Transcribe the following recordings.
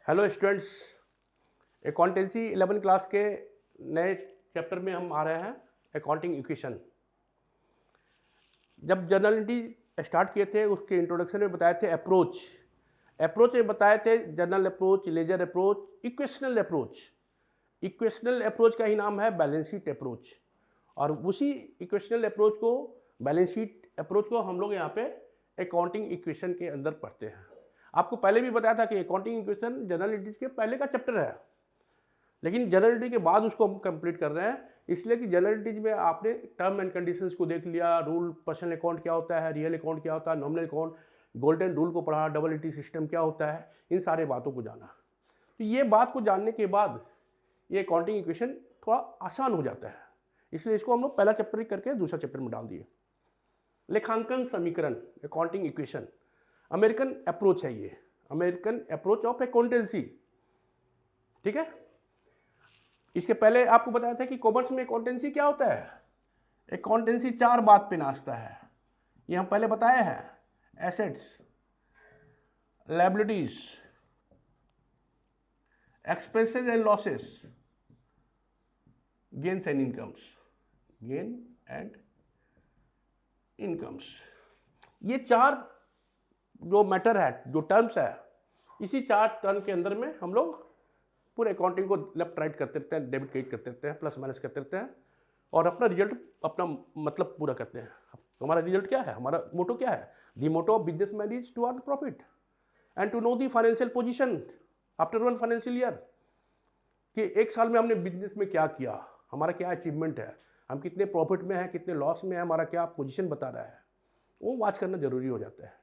Hello students, accountancy 11 class के नए chapter में हम आ रहे हैं अकाउंटिंग इक्वेशन। जब जर्नलिटी स्टार्ट किए थे उसके इंट्रोडक्शन में बताए थे अप्रोच में बताए थे journal approach, ledger approach, equational approach. Equational approach का ही नाम है बैलेंस शीट अप्रोच, और उसी इक्वेशनल अप्रोच को, बैलेंस शीट अप्रोच को हम लोग यहाँ पे अकाउंटिंग इक्वेशन के अंदर पढ़ते हैं। आपको पहले भी बताया था कि अकाउंटिंग इक्वेशन जर्नलिटीज के पहले का चैप्टर है, लेकिन जर्नलिटी के बाद उसको हम कंप्लीट कर रहे हैं, इसलिए कि जर्नलिटीज में आपने टर्म एंड कंडीशंस को देख लिया, रूल, पर्सनल अकाउंट क्या होता है, रियल अकाउंट क्या होता है, नॉमिनल अकाउंट, गोल्डन रूल को पढ़ा, डबल एंट्री सिस्टम क्या होता है, इन सारे बातों को जाना। तो ये बात को जानने के बाद ये अकाउंटिंग इक्वेशन थोड़ा आसान हो जाता है, इसलिए इसको हम लोग पहला चैप्टर करके दूसरा चैप्टर में डाल दिए। लेखांकन समीकरण, अकाउंटिंग इक्वेशन, अमेरिकन अप्रोच है ये, अमेरिकन अप्रोच ऑफ अकाउंटेंसी। ठीक है, इसके पहले आपको बताया था कि कॉमर्स में अकाउंटेंसी क्या होता है। अकाउंटेंसी 4 बात पे नाचता है, ये हम पहले बताए हैं। Assets, liabilities, expenses and losses, gains and incomes, gain and incomes. ये 4 जो मैटर है, जो टर्म्स है, इसी 4 टर्म के अंदर में हम लोग पूरे अकाउंटिंग को लेफ्ट राइट करते रहते हैं, डेबिट क्रेडिट करते रहते हैं, प्लस माइनस करते रहते हैं, और अपना रिजल्ट, अपना मतलब पूरा करते हैं। हमारा रिजल्ट क्या है, हमारा मोटो क्या है? The motto of businessman is to earn profit and to know the financial position after 1 financial year, कि एक साल में हमने बिजनेस में क्या किया, हमारा क्या अचीवमेंट है, हम कितने प्रॉफिट में हैं, कितने लॉस में है, हमारा क्या पोजीशन बता रहा है, वो वॉच करना जरूरी हो जाता है।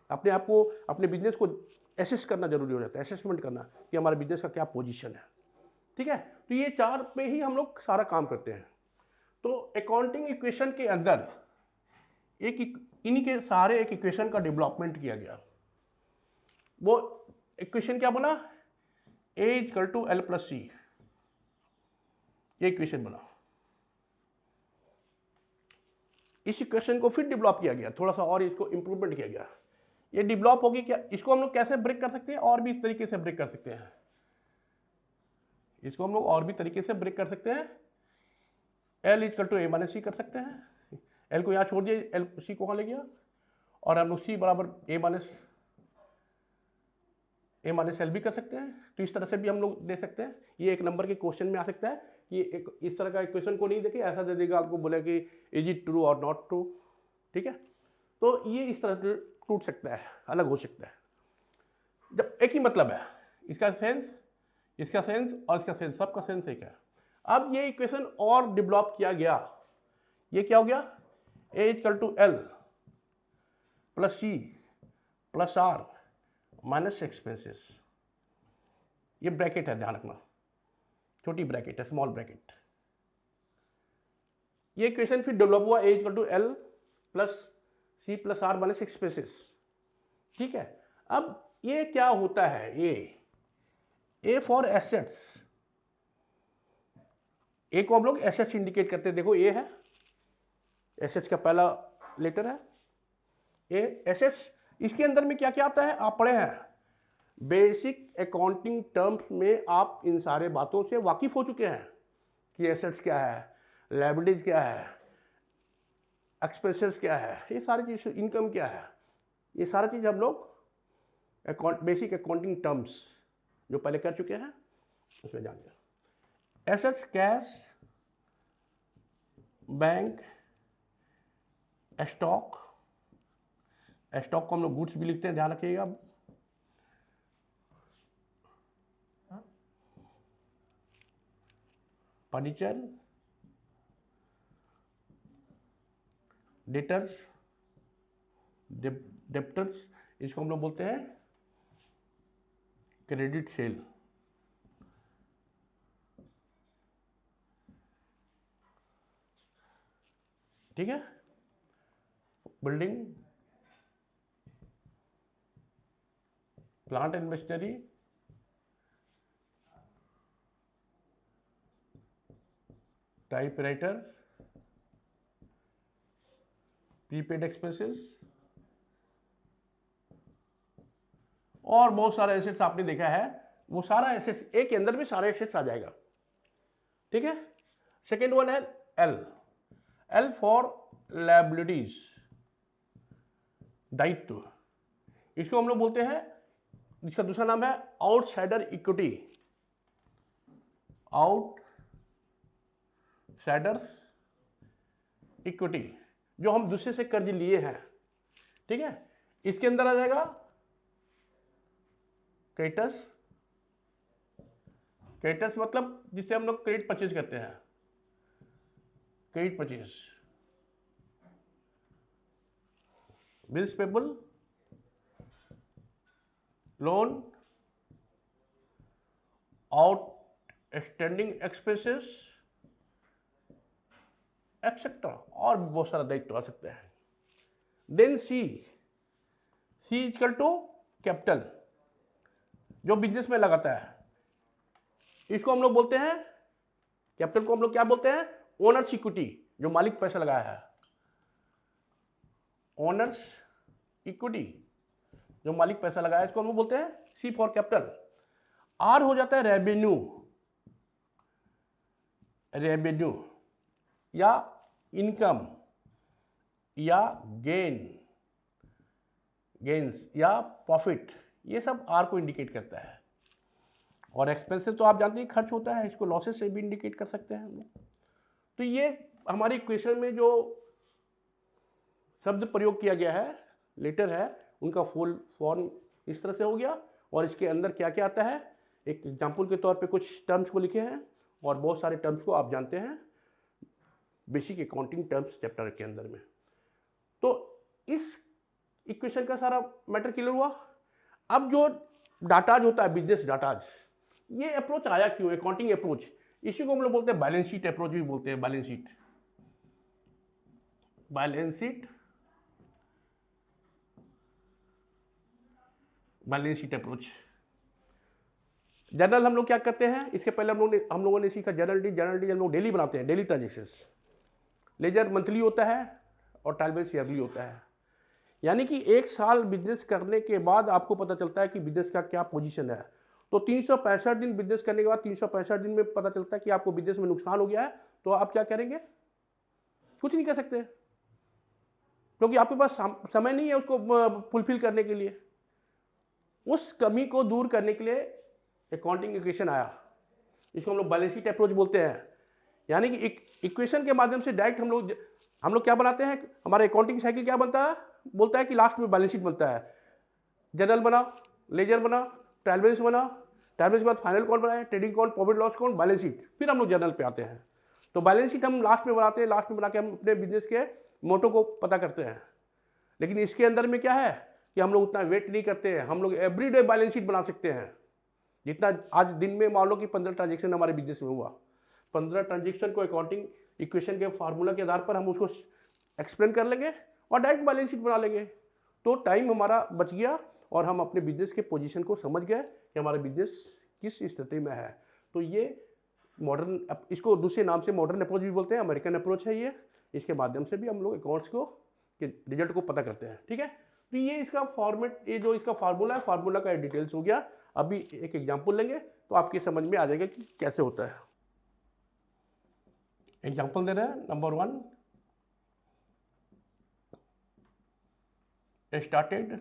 अपने आप को, अपने बिजनेस को एसेस करना जरूरी हो जाता है, असेसमेंट करना कि हमारे बिजनेस का क्या पोजीशन है। ठीक है, तो ये 4 पे ही हम लोग सारा काम करते हैं। तो अकाउंटिंग इक्वेशन के अंदर इन्हीं के सहारे एक इक्वेशन का डेवलपमेंट किया गया। वो इक्वेशन क्या बना? A = L+C, ये इक्वेशन बना। इस इक्वेशन को फिर डेवलप किया गया, थोड़ा सा और इसको इंप्रूवमेंट किया गया। ये डेवलप होगी क्या, इसको हम लोग कैसे ब्रेक कर सकते हैं? और भी इस तरीके से ब्रेक कर सकते हैं, इसको हम लोग और भी तरीके से ब्रेक कर सकते हैं। L = A - C कर सकते हैं, L को यहाँ छोड़ दिए, L C को वहाँ ले गया, और हम लोग C = A - L भी कर सकते हैं। तो इस तरह से भी हम लोग दे सकते हैं। ये एक नंबर के क्वेश्चन में आ सकता है। ये एक इस तरह का इक्वेशन को नहीं देखे, ऐसा दे देगा आपको, बोले कि इज इट ट्रू और नॉट ट्रू। ठीक है, तो ये इस तरह से टूट सकता है, अलग हो सकता है, जब एक ही मतलब है, इसका सेंस, इसका सेंस और इसका सेंस, सबका सेंस एक है। अब ये इक्वेशन और डेवलप किया गया, ये क्या हो गया? A = L+C + R - expenses. ये ब्रैकेट है, ध्यान रखना, छोटी ब्रैकेट है, स्मॉल ब्रैकेट। ये इक्वेशन फिर डेवलप हुआ A = L+C + R - एक्सपेंसेस। ठीक है, अब ये क्या होता है? ए फॉर एसेट्स, ए को हम लोग एसेट्स इंडिकेट करते हैं। देखो, ए है, एसेट्स का पहला लेटर है ए, एसेट्स। इसके अंदर में क्या क्या आता है, आप पढ़े हैं। बेसिक अकाउंटिंग टर्म्स में आप इन सारे बातों से वाकिफ हो चुके हैं कि एसेट्स क्या है, लायबिलिटीज क्या है, एक्सपेंसेस क्या है, ये सारी चीज, इनकम क्या है, ये सारा चीज हम लोग बेसिक अकाउंटिंग टर्म्स जो पहले कर चुके हैं उसमें जान लिया। Assets, cash, bank, stock, stock को हम लोग गुड्स भी लिखते हैं, ध्यान रखिएगा। फर्नीचर, डेटर्स, डेप्टर्स, इसको हम लोग बोलते हैं क्रेडिट सेल। ठीक है, building, plant and machinery, typewriter, prepaid expenses, और बहुत सारे एसेट्स आपने देखा है वो सारा एसेट्स ए के अंदर भी सारे एसेट्स आ जाएगा, ठीक है। सेकेंड वन है एल, एल फॉर लायबिलिटीज, दायित्व। इसको हम लोग बोलते हैं, इसका दूसरा नाम है आउटसाइडर इक्विटी, आउटसाइडर्स इक्विटी, जो हम दूसरे से कर्ज लिए हैं, ठीक है। इसके अंदर आ जाएगा क्रेडिटर्स, क्रेडिटर्स मतलब जिसे हम लोग क्रेडिट परचेज करते हैं, credit purchase, bills payable, loan, outstanding expenses etcetera, और भी बहुत सारा दायित्व आ सकते हैं। Then C, C equal to capital, जो बिजनेस में लगाता है, इसको हम लोग बोलते हैं, कैपिटल को हम लोग क्या बोलते हैं, ओनर्स इक्विटी, जो मालिक पैसा लगाया है, ओनर्स इक्विटी, जो मालिक पैसा लगाया है, इसको हम लोग बोलते हैं सी फॉर कैपिटल। आर हो जाता है रेवेन्यू, रेवेन्यू या इनकम या गेन, गेन्स या प्रॉफिट, ये सब आर को इंडिकेट करता है। और एक्सपेंसेस तो आप जानते हैं खर्च होता है, इसको लॉसेस से भी इंडिकेट कर सकते हैं हम लोग। तो ये हमारी इक्वेशन में जो शब्द प्रयोग किया गया है, लेटर है, उनका फुल फॉर्म इस तरह से हो गया। और इसके अंदर क्या क्या आता है, एक एग्जाम्पल के तौर पे कुछ टर्म्स को लिखे हैं, और बहुत सारे टर्म्स को आप जानते हैं बेसिक अकाउंटिंग टर्म्स चैप्टर के अंदर में। तो इस इक्वेशन का सारा मैटर क्लियर हुआ। अब जो डाटाज होता है, बिजनेस डाटाज, ये अप्रोच आया क्यों, अकाउंटिंग अप्रोच, इसी को हम लोग बोलते हैं बैलेंस शीट अप्रोच भी बोलते हैं, balance sheet, balance sheet, balance sheet approach. Journal हम लोग क्या करते हैं, इसके पहले हम लोगों ने सीखा जर्नल डी, जर्नल डी हम लोग डेली बनाते हैं, डेली ट्रांजेक्शंस। लेजर मंथली होता है और ट्रायल बैलेंस ईयरली होता है, यानी कि एक साल बिजनेस करने के बाद आपको पता चलता है कि बिजनेस का क्या पोजीशन है। तो 365 दिन बिजनेस करने के बाद 365 दिन में पता चलता है कि आपको बिजनेस में नुकसान हो गया है, तो आप क्या करेंगे, कुछ नहीं कर सकते, क्योंकि आपके पास समय नहीं है उसको फुलफिल करने के लिए। उस कमी को दूर करने के लिए अकाउंटिंग इक्वेशन आया, इसको हम लोग बैलेंस शीट अप्रोच बोलते हैं। यानी कि इक्वेशन के माध्यम से डायरेक्ट हम लोग क्या बनाते हैं, हमारा अकाउंटिंग साइकिल क्या बनता है, बोलता है कि लास्ट में बैलेंस शीट बनता है, जर्नल बना, लेजर बना, ट्रायल बैलेंस बना, ट्रायल बैलेंस के बाद फाइनल अकाउंट बनाए, trading account, profit loss account, balance sheet, फिर हम लोग जर्नल पे आते हैं। तो बैलेंस शीट हम लास्ट में बनाते हैं, लास्ट में बना के हम अपने बिजनेस के मोटो को पता करते हैं। लेकिन इसके अंदर में क्या है कि हम लोग उतना वेट नहीं करते हैं, हम लोग एवरीडे बैलेंस शीट बना सकते हैं। जितना आज दिन में मान लो कि 15 ट्रांजेक्शन हमारे बिजनेस में हुआ, 15 ट्रांजेक्शन को अकाउंटिंग इक्वेशन के फार्मूला के आधार पर हम उसको एक्सप्लेन कर लेंगे और डायरेक्ट बैलेंस शीट बना लेंगे। तो टाइम हमारा बच गया और हम अपने बिजनेस के पोजीशन को समझ गए कि हमारा बिजनेस किस स्थिति में है। तो ये मॉडर्न, इसको दूसरे नाम से मॉडर्न अप्रोच भी बोलते हैं, अमेरिकन अप्रोच है ये। इसके माध्यम से भी हम लोग अकाउंट्स को के रिजल्ट को पता करते हैं, ठीक है। तो ये इसका फॉर्मेट, ये जो इसका फार्मूला है, फार्मूला का डिटेल्स हो गया। अभी एक एग्जांपल लेंगे तो आपकी समझ में आ जाएगा कि कैसे होता है। एग्जांपल दे रहे हैं, number 1, started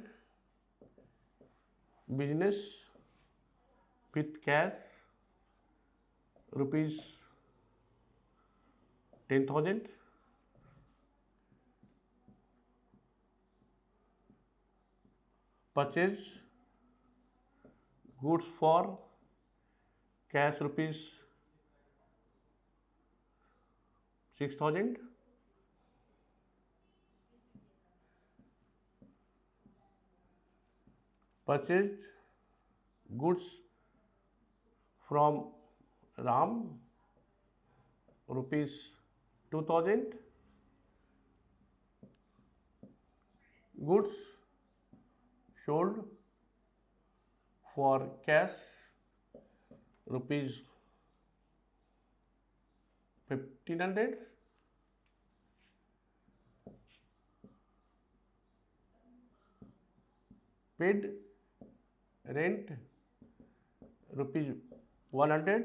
business with cash ₹10,000, purchase goods for cash ₹6,000, purchased goods from Ram ₹2,000, goods sold for cash ₹1,500, paid rent rupees 100,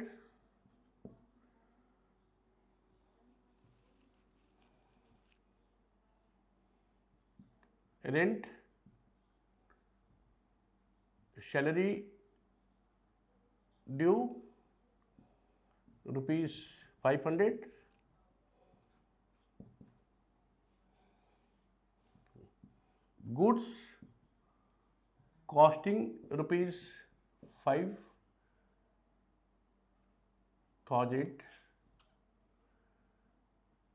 rent, salary due rupees 500, goods costing rupees 5,000,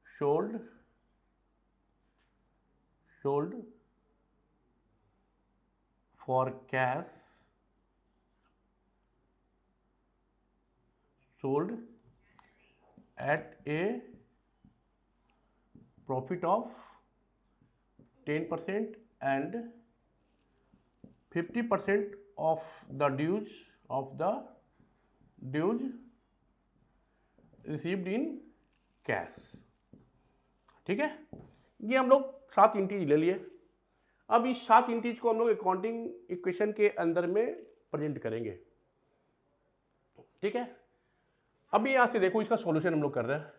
sold for cash, sold at a profit of 10% and 50% of the dues received in cash। ठीक है, ये हम लोग 7 इंटीज ले लिए। अब इस 7 इंटीज को हम लोग अकाउंटिंग इक्वेशन के अंदर में प्रेजेंट करेंगे। ठीक है, अभी यहां से देखो इसका सॉल्यूशन हम लोग कर रहे हैं।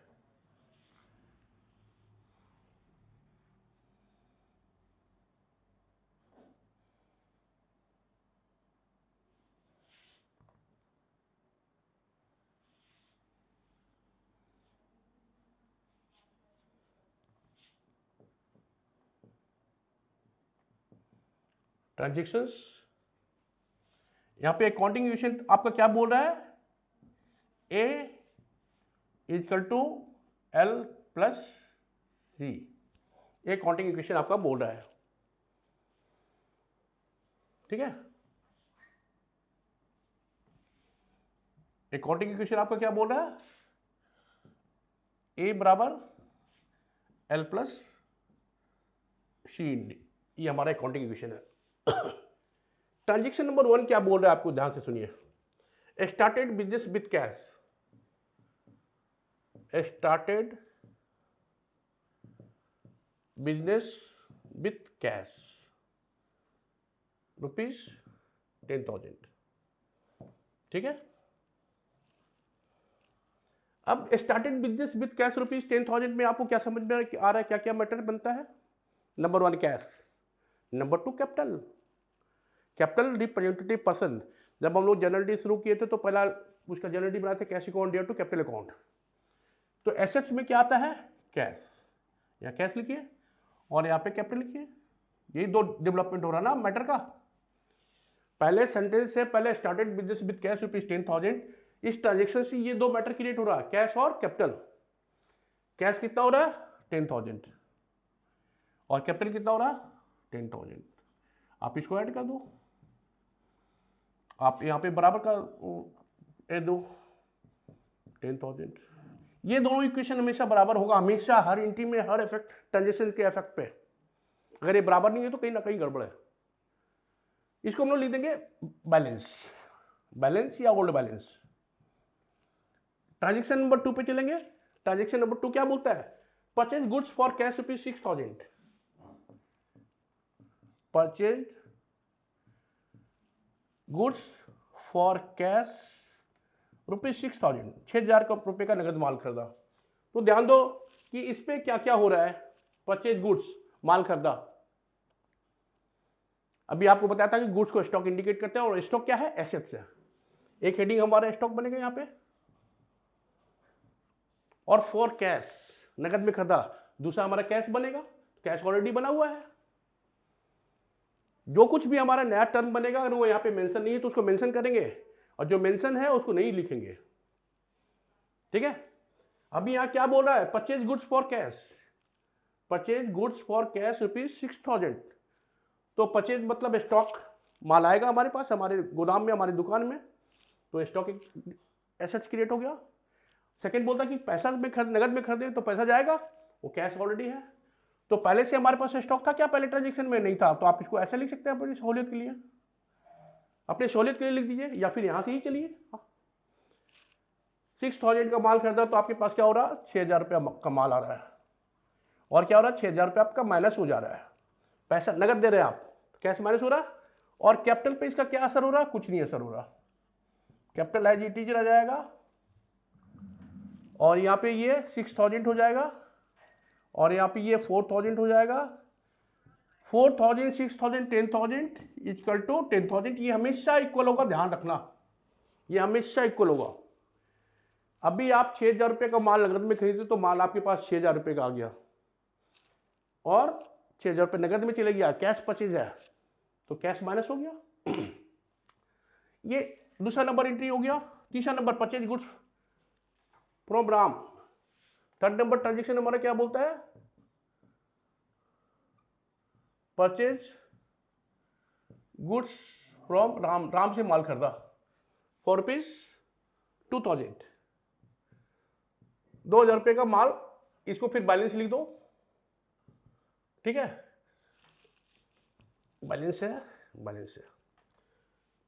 ट्रांजेक्शंस, यहां पे अकाउंटिंग इक्वेशन आपका क्या बोल रहा है, ए इक्वल टू एल प्लस सी, ये अकाउंटिंग इक्वेशन आपका बोल रहा है। ठीक है, अकाउंटिंग इक्वेशन आपका क्या बोल रहा है, ए बराबर एल प्लस सी, ये हमारा अकाउंटिंग इक्वेशन है। ट्रांजेक्शन नंबर 1 क्या बोल रहा है आपको ध्यान से सुनिए, started business with cash, started business with cash rupees 10,000। ठीक है, अब started business with cash rupees 10,000 में आपको क्या समझ में आ रहा है, क्या क्या मैटर बनता है। Number 1 cash, number 2 capital, capital representative person. जब हम लोग जनरल शुरू किए थे तो पहला उसका जनरल बनाए थे cash account dare to capital account. तो एसेट्स में क्या आता है, कैश, या कैश लिखिए और यहाँ पे कैपिटल लिखिए, यही 2 डेवलपमेंट हो रहा ना मैटर का। पहले सेंटेंस से पहले started business with cash rupees 10,000, इस ट्रांजेक्शन से ये 2 मैटर क्रिएट हो रहा है, कैश और कैपिटल। कैश कितना हो रहा है 10,000 और कैपिटल कितना हो रहा है 10,000। आप इसको ऐड कर दो, आप यहाँ पे बराबर का दो 10,000। ये दोनों इक्वेशन हमेशा बराबर होगा, हमेशा हर एंट्री में, हर इफेक्ट ट्रांजेक्शन के इफेक्ट पे। अगर ये बराबर नहीं है तो कहीं ना कहीं गड़बड़ है। इसको हम लोग लिख देंगे बैलेंस, बैलेंस या ओल्ड बैलेंस। ट्रांजेक्शन नंबर 2 पे चलेंगे। ट्रांजेक्शन नंबर 2 क्या बोलता है, purchase goods for cash rupees 6,000, purchase goods for cash rupees 6,000, 6,000 रुपये का नगद माल खरीदा। तो ध्यान दो कि इस पे क्या क्या हो रहा है, परचेज गुड्स माल खरीदा। अभी आपको बताया था कि गुड्स को स्टॉक इंडिकेट करते हैं और स्टॉक क्या है, एसेट्स है। एक हेडिंग हमारा स्टॉक बनेगा यहां पे, और फॉर कैश नगद में खरीदा, दूसरा हमारा कैश बनेगा, कैश ऑलरेडी बना हुआ है। जो कुछ भी हमारा नया टर्म बनेगा अगर वो यहां पे मेंशन नहीं है तो उसको मेंशन करेंगे, और जो मेंशन है उसको नहीं लिखेंगे। ठीक है, अभी यहां क्या बोल रहा है, purchase goods for cash, purchase goods for cash rupees 6,000। तो परचेज मतलब स्टॉक, माल आएगा हमारे पास, हमारे गोदाम में, हमारी दुकान में, तो स्टॉक एसेट्स क्रिएट हो गया। सेकंड बोलता कि पैसा में नगद में खरीदे तो पैसा जाएगा, वो कैश ऑलरेडी है। तो पहले से हमारे पास स्टॉक था क्या, पहले ट्रांजेक्शन में नहीं था, तो आप इसको ऐसे लिख सकते हैं अपनी सहूलियत के लिए, अपने सहूलियत के लिए लिख दीजिए, या फिर यहां से ही चलिए। 6,000 का माल खरीदा तो आपके पास क्या हो रहा है, 6,000 रुपया का माल आ रहा है, और क्या हो रहा है 6,000 रुपया आपका माइनस हो जा रहा है। पैसा नगद दे रहे हैं आप, कैश माइनस हो रहा है। और कैपिटल पे इसका क्या असर हो रहा है, कुछ नहीं असर हो रहा, कैपिटल एज इट इज रह जाएगा, और यहाँ पे ये 6000 हो जाएगा, और यहाँ पे ये 4000 हो जाएगा। 4000, 6000, 10,000 इक्वल टू 10,000, ये हमेशा इक्वल होगा, ध्यान रखना, ये हमेशा इक्वल होगा। अभी आप 6,000 रुपये का माल नगद में खरीदे तो माल आपके पास 6,000 रुपये का आ गया, और 6,000 रुपये नगद में चले गया, कैश परचेज है तो कैश माइनस हो गया। ये दूसरा नंबर एंट्री हो गया। तीसरा number purchase goods from Ram. Third number transaction हमारा क्या बोलता है, purchase goods from Ram, Ram से माल खरीदा फॉर रुपीज 2,000, 2,000 रुपये का माल, इसको फिर बैलेंस लिख दो, ठीक है, बैलेंस है, बैलेंस है।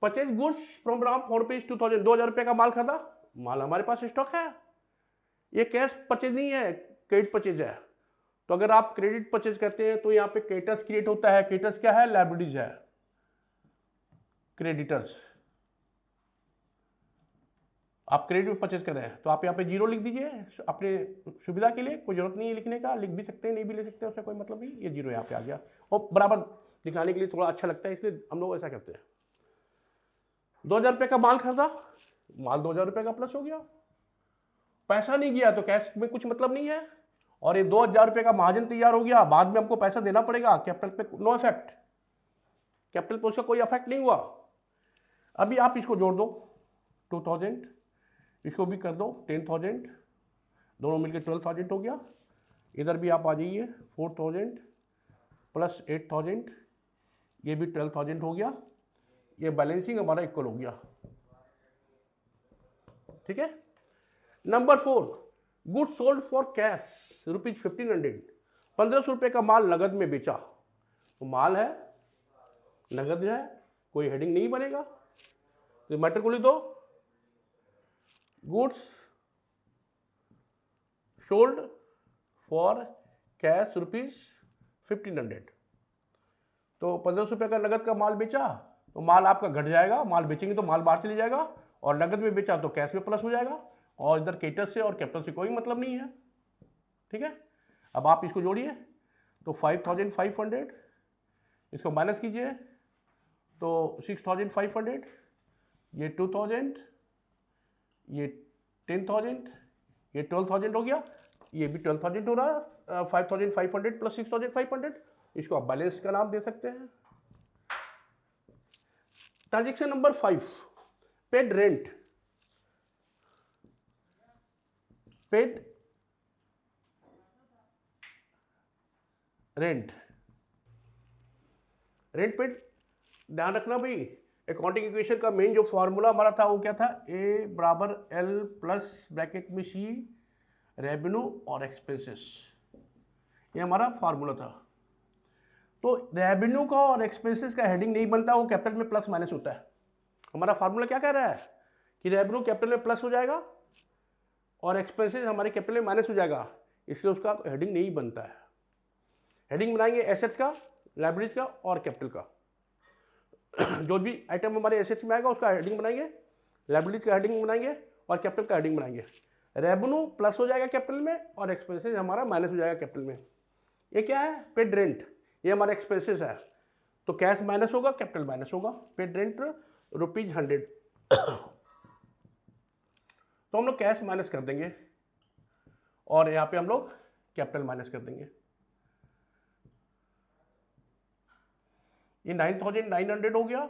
Purchase goods from Ram for rupees 2,000, 2,000 रुपये का माल खरीदा, माल हमारे पास स्टॉक है, ये कैश परचेज नहीं है, क्रेडिट परचेज है। तो अगर आप क्रेडिट परचेज करते हैं तो यहाँ पे क्रेडिटर्स क्रिएट होता है। क्रेडिटर्स क्या है, लायबिलिटीज है, क्रेडिटर्स। आप क्रेडिट में परचेज कर रहे हैं तो आप यहाँ पे 0 लिख दीजिए अपने सुविधा के लिए, कोई जरूरत नहीं है लिखने का, लिख भी सकते हैं, नहीं भी ले सकते हैं, उसका कोई मतलब नहीं, ये 0 यहाँ पे आ गया, और बराबर दिखाने के लिए थोड़ा अच्छा लगता है, इसलिए हम लोग ऐसा करते हैं। 2,000 रुपये का माल खरीदा, माल 2,000 रुपये का प्लस हो गया, पैसा नहीं गया तो कैश में कुछ मतलब नहीं है, और ये 2,000 रुपये का महाजन तैयार हो गया, बाद में हमको पैसा देना पड़ेगा, कैपिटल पे नो इफेक्ट, कैपिटल पे उसका कोई इफेक्ट नहीं हुआ। अभी आप इसको जोड़ दो, 2,000, इसको भी कर दो 10,000, दोनों मिलकर 12,000 हो गया। इधर भी आप आ जाइए, 4,000 प्लस 8,000, ये भी 12,000 हो गया, ये बैलेंसिंग हमारा इक्वल हो गया, ठीक है। Number 4, good sold for cash rupees 1,500, 1,500 रुपये का माल नगद में बेचा, तो माल है, नगद है, कोई हेडिंग नहीं बनेगा, तो मैटर को लिख दो, goods sold for cash rupees 1,500। तो 1,500 रुपये का नगद का माल बेचा तो माल आपका घट जाएगा, माल बेचेंगे तो माल बाहर चले जाएगा, और नगद में बेचा तो कैश में प्लस हो जाएगा, और इधर क्रेडिटर से और कैपिटल से कोई मतलब नहीं है, ठीक है। अब आप इसको जोड़िए तो 5,500, इसको माइनस कीजिए तो 6,500, ये 2,000, ये 10,000, ये 12,000 हो गया, ये भी 12,000 हो रहा, 5,500 प्लस 6,500, इसको आप बैलेंस का नाम दे सकते हैं। Transaction number 5, paid rent, paid rent, rent paid, ध्यान रखना भाई, अकाउंटिंग इक्वेशन का मेन जो फॉर्मूला हमारा था वो क्या था, ए बराबर एल प्लस ब्रैकेट में सी रेवेन्यू और एक्सपेंसेस, ये हमारा फार्मूला था। तो रेवेन्यू का और एक्सपेंसेस का हेडिंग नहीं बनता, वो कैपिटल में प्लस माइनस होता है। हमारा फार्मूला क्या कह रहा है कि रेवेन्यू कैपिटल में प्लस हो जाएगा और एक्सपेंसेस हमारे कैपिटल में माइनस हो जाएगा, इसलिए उसका हेडिंग नहीं बनता है। हेडिंग बनाएंगे एसेट्स का, लायबिलिटीज का और कैपिटल का। जो भी आइटम हमारे एसेट्स में आएगा उसका हेडिंग बनाएंगे, लायबिलिटीज का हेडिंग बनाएंगे और कैपिटल का हेडिंग बनाएंगे। रेवेन्यू प्लस हो जाएगा कैपिटल में और एक्सपेंसेस हमारा माइनस हो जाएगा कैपिटल में। ये क्या है, पेड रेंट, ये हमारा एक्सपेंसेस है, तो कैश माइनस होगा, कैपिटल माइनस होगा। पेड रेंट ₹100, तो हम लोग कैश माइनस कर देंगे और यहाँ पे हम लोग कैपिटल माइनस कर देंगे। ये 9,900 हो गया,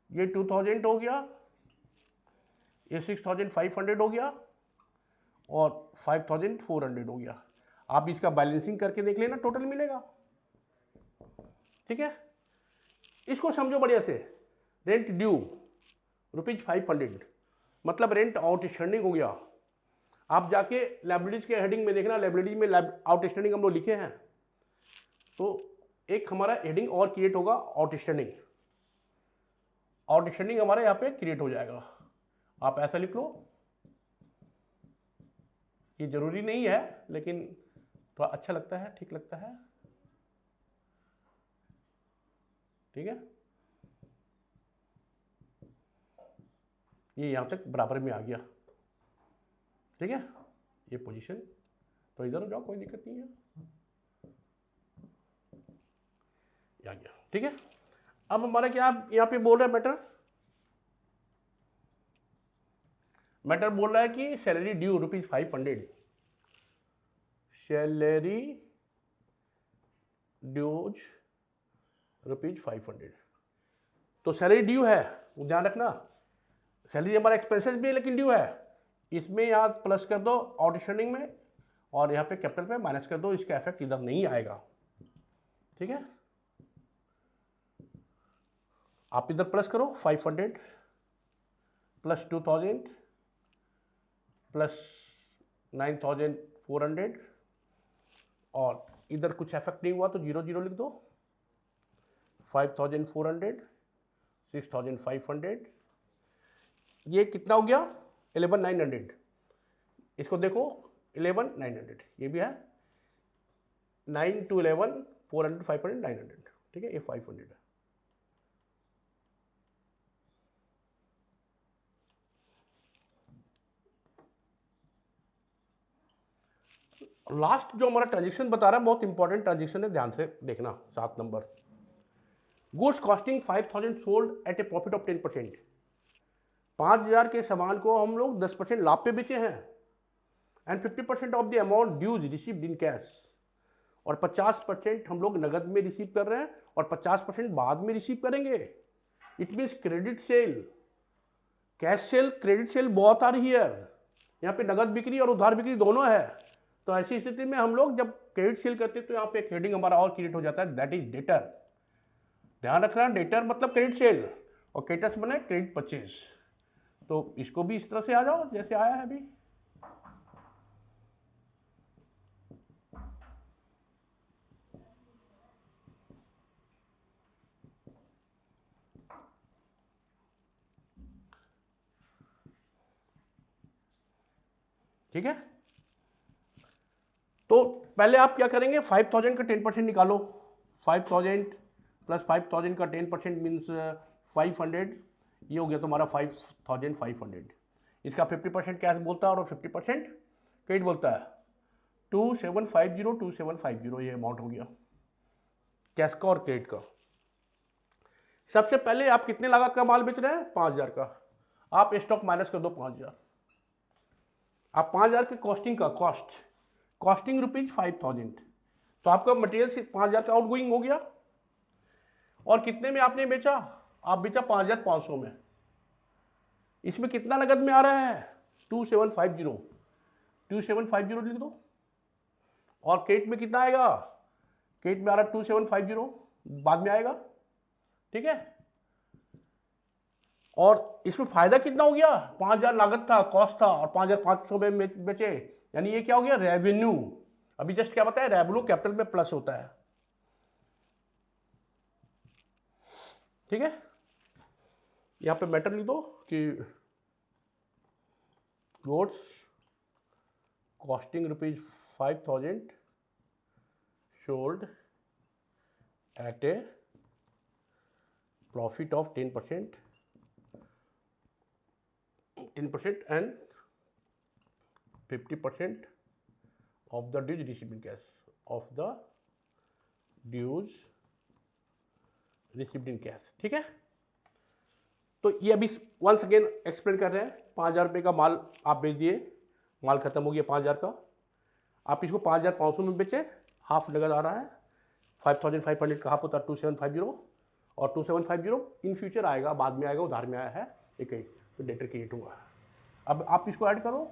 ये 2,000 हो गया, ये 6,500 हो गया और 5,400 हो गया। आप इसका बैलेंसिंग करके देख लेना, टोटल मिलेगा, ठीक है। इसको समझो बढ़िया से, रेंट ड्यू ₹500, मतलब रेंट आउटस्टैंडिंग हो गया। आप जाके लायबिलिटीज के हेडिंग में देखना, लायबिलिटीज में आउटस्टैंडिंग हम लोग लिखे हैं, तो एक हमारा हेडिंग और क्रिएट होगा, आउटस्टैंडिंग। आउटस्टैंडिंग हमारे यहाँ पे क्रिएट हो जाएगा, आप ऐसा लिख लो। ये जरूरी नहीं है लेकिन थोड़ा अच्छा लगता है, ठीक लगता है, ठीक है। ये यहाँ तक बराबर में आ गया, ठीक है, ये पोजीशन। तो इधर हो जाओ, कोई दिक्कत नहीं है, आ गया, ठीक है। अब हमारा क्या यहाँ पे बोल रहा है मैटर बोल रहा है कि सैलरी ड्यू ₹500, सैलरी ड्यूज ₹500। तो सैलरी ड्यू है, वो ध्यान रखना, सैलरी हमारा एक्सपेंसेस भी है लेकिन ड्यू है। इसमें यहाँ प्लस कर दो आउटस्टैंडिंग में, और यहाँ पे कैपिटल पे माइनस कर दो, इसका इफेक्ट इधर नहीं आएगा, ठीक है। आप इधर प्लस करो 500 प्लस 2000 प्लस 9400, और इधर कुछ इफेक्ट नहीं हुआ तो 0 0 लिख दो। 5400 6500, ये कितना हो गया 11900। इसको देखो 11900, ये भी है 9 to 11 400 500 900, ठीक है, ये 500 है। लास्ट जो हमारा ट्रांजेक्शन बता रहा है बहुत इंपॉर्टेंट ट्रांजेक्शन है, ध्यान से देखना। 7 number, goods costing 5000 sold at A profit of 10%। 5000 के सामान को हम लोग 10% लाभ पे बेचे हैं, and 50% of the amount dues received in cash, और 50% हम लोग नगद में रिसीव कर रहे हैं और 50% बाद में रिसीव करेंगे। It means credit sale, cash cell, credit sale बहुत आ रही है, यहाँ पे नगद बिक्री और उधार बिक्री दोनों है। तो ऐसी स्थिति में हम लोग जब क्रेडिट सेल करते हैं तो यहाँ पे एक हेडिंग हमारा और क्रिएट हो जाता है, दैट इज डेटर। ध्यान रखना, डेटर मतलब क्रेडिट सेल, और क्रेडिटर्स बने क्रेडिट परचेज। तो इसको भी इस तरह से आ जाओ जैसे आया है अभी। ठीक है, तो पहले आप क्या करेंगे, 5000 का 10% निकालो। 5000 प्लस 5000 का 10% मीन्स 500, ये हो गया तुम्हारा 5500। इसका 50% कैश बोलता है और 50% क्रेडिट बोलता है। 2750 ये अमाउंट हो गया कैश का और क्रेडिट का। सबसे पहले आप कितने लागत का माल बेच रहे हैं, 5000 का। आप स्टॉक माइनस कर दो 5000। आप 5000 के कॉस्टिंग का कॉस्टिंग ₹5000, तो आपका मटेरियल 5000 का आउटगोइंग हो गया। और कितने में आपने बेचा, आप बेचा 5500 में। इसमें कितना नगद में आ रहा है, 2750 लिख दो। और क्रेडिट में कितना आएगा, क्रेडिट में आ रहा है 2750, बाद में आएगा, ठीक है। और इसमें फायदा कितना हो गया, 5000 लागत था, कॉस्ट था, और 5500 में बेचे, यानी ये क्या हो गया, रेवेन्यू। अभी जस्ट क्या बताया, रेवेन्यू कैपिटल में प्लस होता है, ठीक है। यहां पे मैटर लिख दो कि goods costing ₹5000 sold at A profit of 10% and 50% of the dues received in cash, ठीक है। तो ये अभी वंस अगेन एक्सप्लेन कर रहे हैं। 5000 रुपये का माल आप बेच दिए, माल खत्म हो गया 5000 का। आप इसको 5500 में बेचे, हाफ नगद आ रहा है, 5500 का हाफ होता है 2750, और 2750 इन फ्यूचर आएगा, बाद में आएगा, उधार में आया है, एक ही तो डेटर क्रिएट हुआ। अब आप इसको ऐड करो,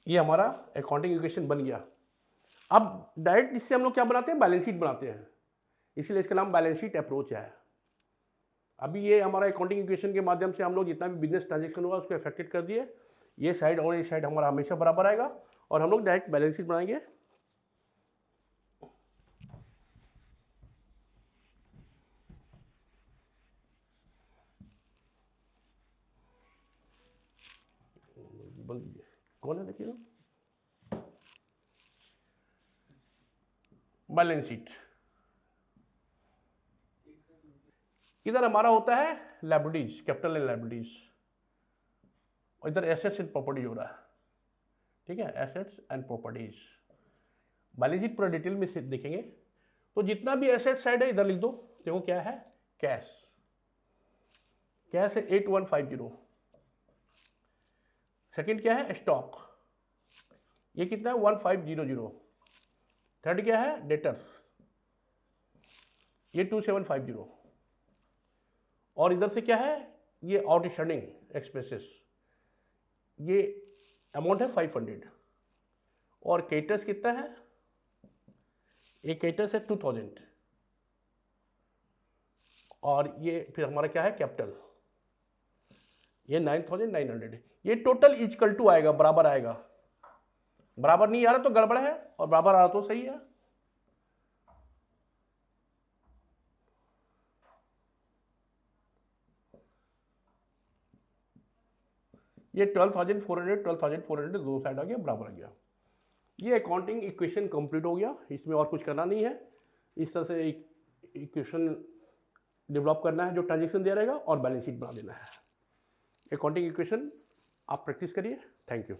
ये हमारा अकाउंटिंग इक्वेशन बन गया। अब डायरेक्ट इससे हम लोग क्या बनाते हैं, बैलेंस शीट बनाते हैं, इसलिए इसका नाम बैलेंस शीट अप्रोच है। अभी ये हमारा अकाउंटिंग इक्वेशन के माध्यम से हम लोग जितना भी बिजनेस ट्रांजेक्शन हुआ उसको अफेक्टेड कर दिए। ये साइड और ये साइड हमारा हमेशा बराबर आएगा और हम लोग डायरेक्ट बैलेंस शीट बनाएंगे। कौन है देखिए, बैलेंस शीट। इधर हमारा होता है लायबिलिटीज, कैपिटल एंड लायबिलिटीज, और इधर एसेट्स एंड प्रॉपर्टीज हो रहा है, ठीक है, assets and properties. Balance sheet पूरा डिटेल में से देखेंगे। तो जितना भी एसेट साइड है इधर लिख दो। देखो क्या है, कैश, कैश है 8150। सेकंड क्या है, स्टॉक, ये कितना है 1500। थर्ड क्या है, डेटर्स, ये 2750। और इधर से क्या है, ये आउटस्टैंडिंग एक्सपेंसेस, ये अमाउंट है 500। और क्रेडिटर्स कितना है, एक क्रेडिटर्स है 2000। और ये फिर हमारा क्या है, कैपिटल, ये 9900। ये टोटल इक्वल टू आएगा, बराबर आएगा। बराबर नहीं आ रहा तो गड़बड़ है, और बराबर आ रहा तो सही है। ये 12,400 12,400 दो साइड आ गया, बराबर आ गया। ये अकाउंटिंग इक्वेशन कंप्लीट हो गया। इसमें और कुछ करना नहीं है। इस तरह से इक्वेशन डेवलप करना है जो ट्रांजेक्शन दे रहेगा, और बैलेंस शीट बना देना है। अकाउंटिंग इक्वेशन आप प्रैक्टिस करिए। Thank you.